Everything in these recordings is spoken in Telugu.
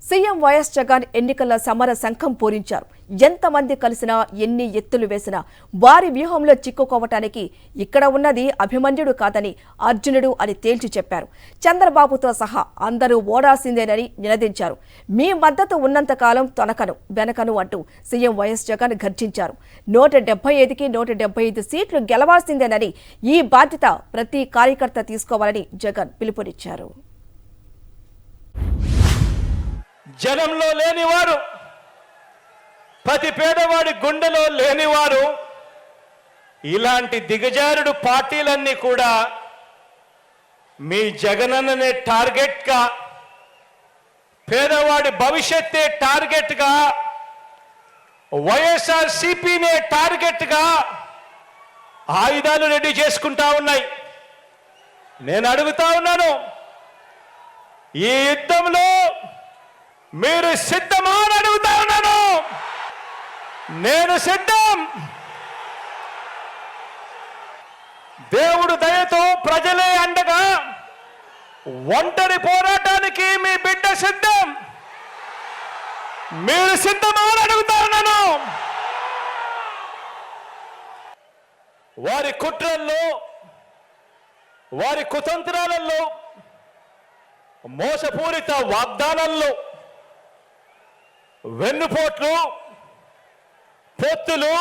సీఎం వైఎస్ జగన్ ఎన్నికల సమర శంఖం పూరించారు. ఎంతమంది కలిసినా ఎన్ని ఎత్తులు వేసినా వారి వ్యూహంలో చిక్కుకోవటానికి ఇక్కడ ఉన్నది అభిమన్యుడు కాదని అర్జునుడు అని తేల్చి చెప్పారు. చంద్రబాబుతో సహా అందరూ ఓడాల్సిందేనని నినదించారు. మీ మద్దతు ఉన్నంతకాలం తొనకను వెనకను అంటూ సీఎం వైఎస్ జగన్ గర్జించారు. 175కి 175 సీట్లు గెలవాల్సిందేనని, ఈ బాధ్యత ప్రతి కార్యకర్త తీసుకోవాలని జగన్ పిలుపునిచ్చారు. జనంలో లేనివారు, ప్రతి పేదవాడి గుండెలో లేనివారు, ఇలాంటి దిగజారుడు పార్టీలన్నీ కూడా మీ జగనన్ననే టార్గెట్గా, పేదవాడి భవిష్యత్తే టార్గెట్గా, వైఎస్ఆర్సీపీనే టార్గెట్గా ఆయుధాలు రెడీ చేసుకుంటా ఉన్నాయి. నేను అడుగుతా ఉన్నాను, ఈ యుద్ధంలో మీరు సిద్ధమా అని అడుగుతా ఉన్నాను. నేను సిద్ధం. దేవుడు దయతో ప్రజలే అండగా ఒంటరి పోరాటానికి మీ బిడ్డ సిద్ధం. మీరు సిద్ధమా అని అడుగుతా ఉన్నాను. వారి కుట్రల్లో, వారి కుతంత్రాలలో, మోసపూరిత వాగ్దానాల్లో, వెన్నుపోట్లు, పొత్తులు,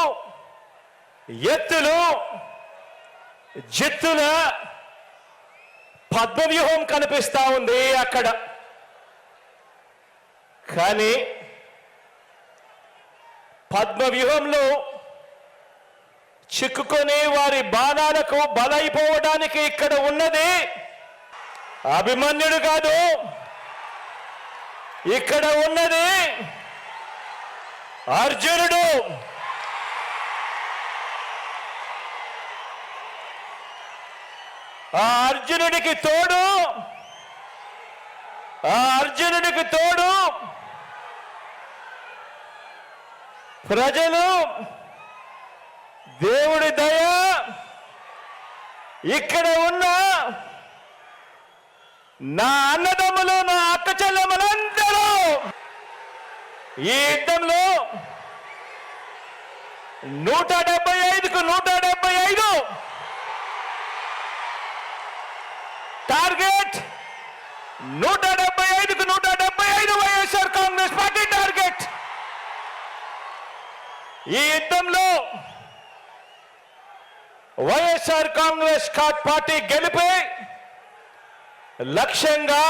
ఎత్తులు, జిత్తుల పద్మవ్యూహం కనిపిస్తా ఉంది అక్కడ. కానీ పద్మవ్యూహంలో చిక్కుకొని వారి బాణాలకు బలైపోవడానికి ఇక్కడ ఉన్నది అభిమన్యుడు కాదు, ఇక్కడ ఉన్నది అర్జునుడు. ఆ అర్జునుడికి తోడు ప్రజలు, దేవుడి దయ, ఇక్కడ ఉన్న నా అన్నదమ్ములు, నా అక్క చెల్లెమ్మలందరూ ఈ యుద్ధంలో 175కు 175 టార్గెట్, 175కు 175 వైఎస్ఆర్ కాంగ్రెస్ పార్టీ టార్గెట్. ఈ యుద్ధంలో వైఎస్ఆర్ కాంగ్రెస్ పార్టీ గెలిపే లక్ష్యంగా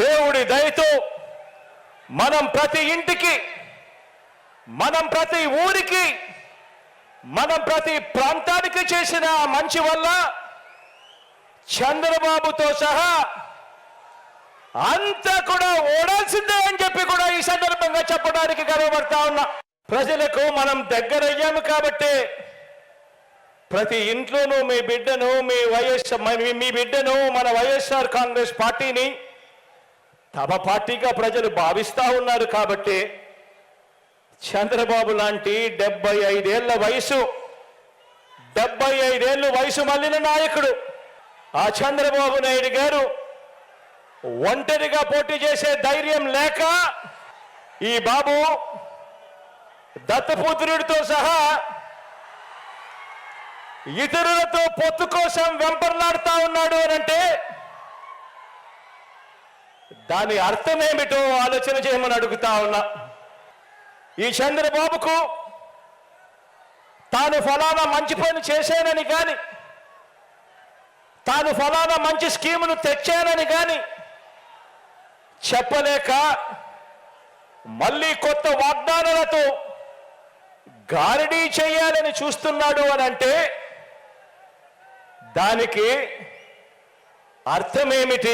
దేవుడి దయతో మనం ప్రతి ఇంటికి, మనం ప్రతి ఊరికి, మనం ప్రతి ప్రాంతానికి చేసిన మంచి వల్ల చంద్రబాబుతో సహా అంతా కూడా ఓడాల్సిందే అని చెప్పి కూడా ఈ సందర్భంగా చెప్పడానికి గర్వపడతా ఉన్నా. ప్రజలకు మనం దగ్గరయ్యాము కాబట్టి ప్రతి ఇంట్లోనూ మీ బిడ్డను, మీ బిడ్డను, మన వైఎస్ఆర్ కాంగ్రెస్ పార్టీని తమ పార్టీగా ప్రజలు భావిస్తా ఉన్నారు. కాబట్టి చంద్రబాబు లాంటి 75 ఏళ్ళ వయసు మళ్ళిన నాయకుడు, ఆ చంద్రబాబు నాయుడు గారు ఒంటరిగా పోటీ చేసే ధైర్యం లేక ఈ బాబు దత్తపుత్రుడితో సహా ఇతరులతో పొత్తు కోసం వెంపర్లాడుతా ఉన్నాడు అనంటే దాని అర్థమేమిటో ఆలోచన చేయమని అడుగుతా ఉన్నా. ఈ చంద్రబాబుకు తాను ఫలానా మంచి పని చేశానని కానీ, తాను ఫలానా మంచి స్కీమును తెచ్చానని కానీ చెప్పలేక మళ్ళీ కొత్త వాగ్దానాలతో గారడీ చేయాలని చూస్తున్నాడు అని అంటే దానికి అర్థమేమిటి?